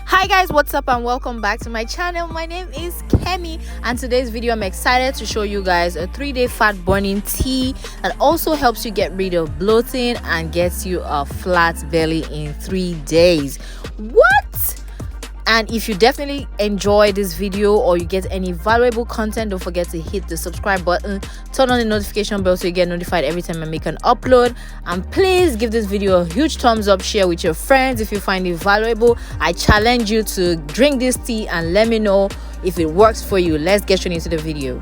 Hi guys, what's up and welcome back to my channel. My name is Kemi, and today's video I'm excited to show you guys a 3-day fat burning tea that also helps you get rid of bloating and gets you a flat belly in 3 days. What? And if you definitely enjoy this video or you get any valuable content, don't forget to hit the subscribe button, turn on the notification bell so you get notified every time I make an upload, and please give this video a huge thumbs up, share with your friends if you find it valuable. I challenge you to drink this tea and let me know if it works for you. Let's get straight into the video.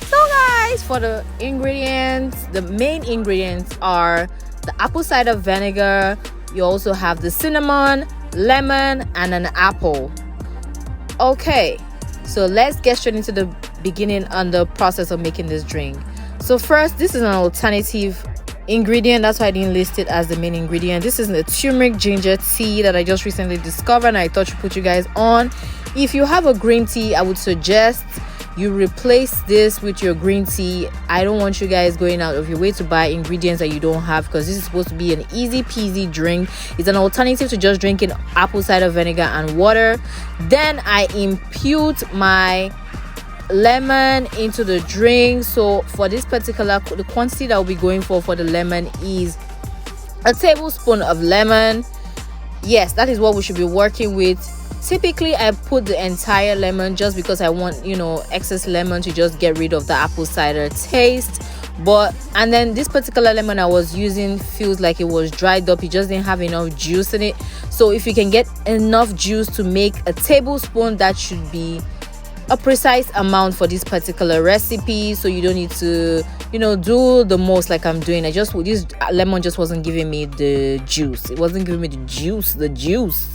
So guys, for the ingredients, the main ingredients are the apple cider vinegar. You also have the cinnamon, lemon, and an apple. Okay, so let's get straight into the beginning on the process of making this drink. So first, this is an alternative ingredient, that's why I didn't list it as the main ingredient. This is the turmeric ginger tea that I just recently discovered, and I thought to put you guys on. If you have a green tea, I would suggest you replace this with your green tea. I don't want you guys going out of your way to buy ingredients that you don't have, because this is supposed to be an easy peasy drink. It's an alternative to just drinking apple cider vinegar and water. Then I impute my lemon into the drink. So for this particular, the quantity that I'll be going for the lemon is a tablespoon of lemon. Yes, that is what we should be working with. Typically I put the entire lemon just because I want, excess lemon to just get rid of the apple cider taste. And then this particular lemon I was using feels like it was dried up. It just didn't have enough juice in it. So if you can get enough juice to make a tablespoon, that should be a precise amount for this particular recipe. So you don't need to do the most like I'm doing. This lemon just wasn't giving me the juice. It wasn't giving me the juice.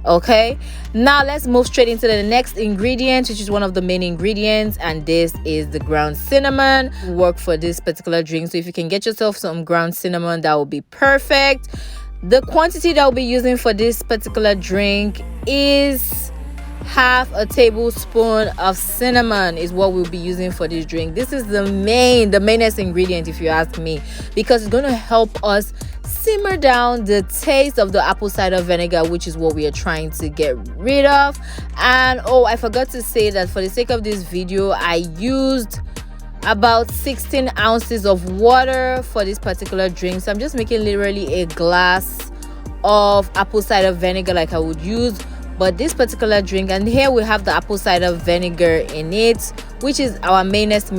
Okay, now let's move straight into the next ingredient, which is one of the main ingredients, and this is the ground cinnamon. Work for this particular drink, so if you can get yourself some ground cinnamon, that would be perfect. The quantity that I'll be using for this particular drink is half a tablespoon of cinnamon is what we'll be using for this drink. This is the mainest ingredient, if you ask me, because it's going to help us simmer down the taste of the apple cider vinegar, which is what we are trying to get rid of. And I forgot to say that for the sake of this video, I used about 16 ounces of water for this particular drink. So I'm just making literally a glass of apple cider vinegar like I would use but this particular drink. And here we have the apple cider vinegar in it, which is our mainest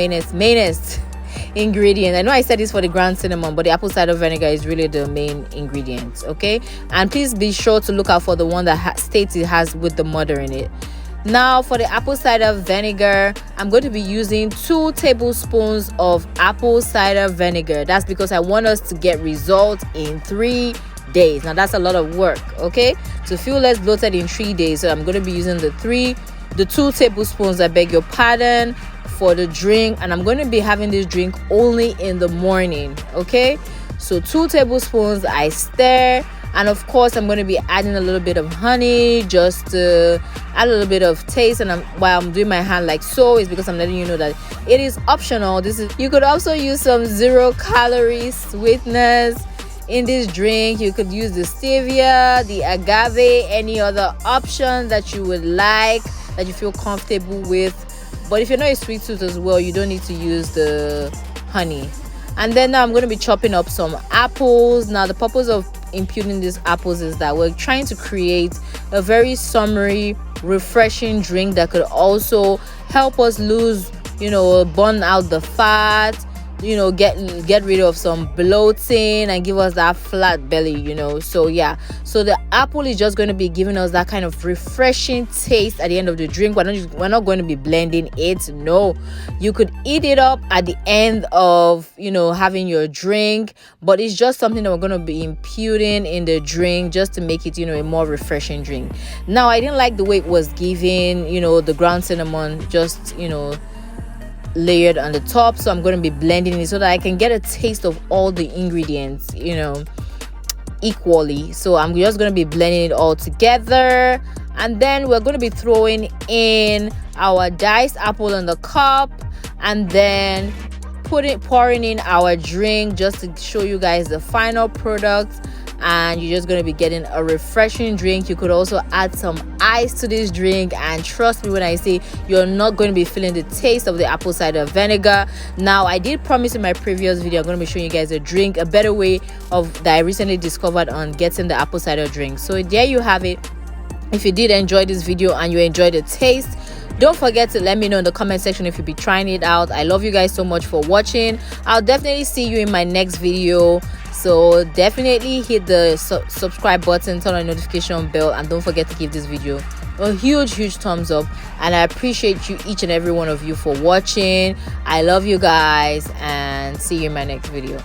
ingredient. I know I said this for the ground cinnamon, but the apple cider vinegar is really the main ingredient. Okay, and please be sure to look out for the one that states it has with the mother in it. Now for the apple cider vinegar, I'm going to be using 2 tablespoons of apple cider vinegar. That's because I want us to get results in 3 days. Now that's a lot of work, okay, to feel less bloated in 3 days. So I'm going to be using the 2 tablespoons, I beg your pardon, for the drink, and I'm going to be having this drink only in the morning. Okay, so 2 tablespoons, I stir, and of course I'm going to be adding a little bit of honey just to add a little bit of taste. And while I'm doing my hand like so, is because I'm letting you know that it is optional. You could also use some 0-calorie sweeteners in this drink. You could use the stevia, the agave, any other option that you would like, that you feel comfortable with. But if you're not a sweet tooth as well, you don't need to use the honey. And then now I'm going to be chopping up some apples. Now the purpose of imputing these apples is that we're trying to create a very summery, refreshing drink that could also help us lose, burn out the fat, get rid of some bloating and give us that flat belly. So yeah, so the apple is just going to be giving us that kind of refreshing taste at the end of the drink. We're not going to be blending it. No, you could eat it up at the end of having your drink, but it's just something that we're going to be imputing in the drink just to make it a more refreshing drink. Now I didn't like the way it was given, the ground cinnamon just layered on the top, so I'm going to be blending it so that I can get a taste of all the ingredients equally. So I'm just going to be blending it all together, and then we're going to be throwing in our diced apple in the cup, and then pouring in our drink just to show you guys the final product. and you're just going to be getting a refreshing drink. You could also add some ice to this drink, and trust me when I say you're not going to be feeling the taste of the apple cider vinegar. Now, I did promise in my previous video I'm going to be showing you guys a drink, a better way of that I recently discovered on getting the apple cider drink. So there you have it. If you did enjoy this video and you enjoyed the taste, don't forget to let me know in the comment section if you'll be trying it out. I love you guys so much for watching. I'll definitely see you in my next video. So definitely hit the subscribe button, turn on the notification bell, and don't forget to give this video a huge thumbs up. And I appreciate you, each and every one of you, for watching. I love you guys, and see you in my next video.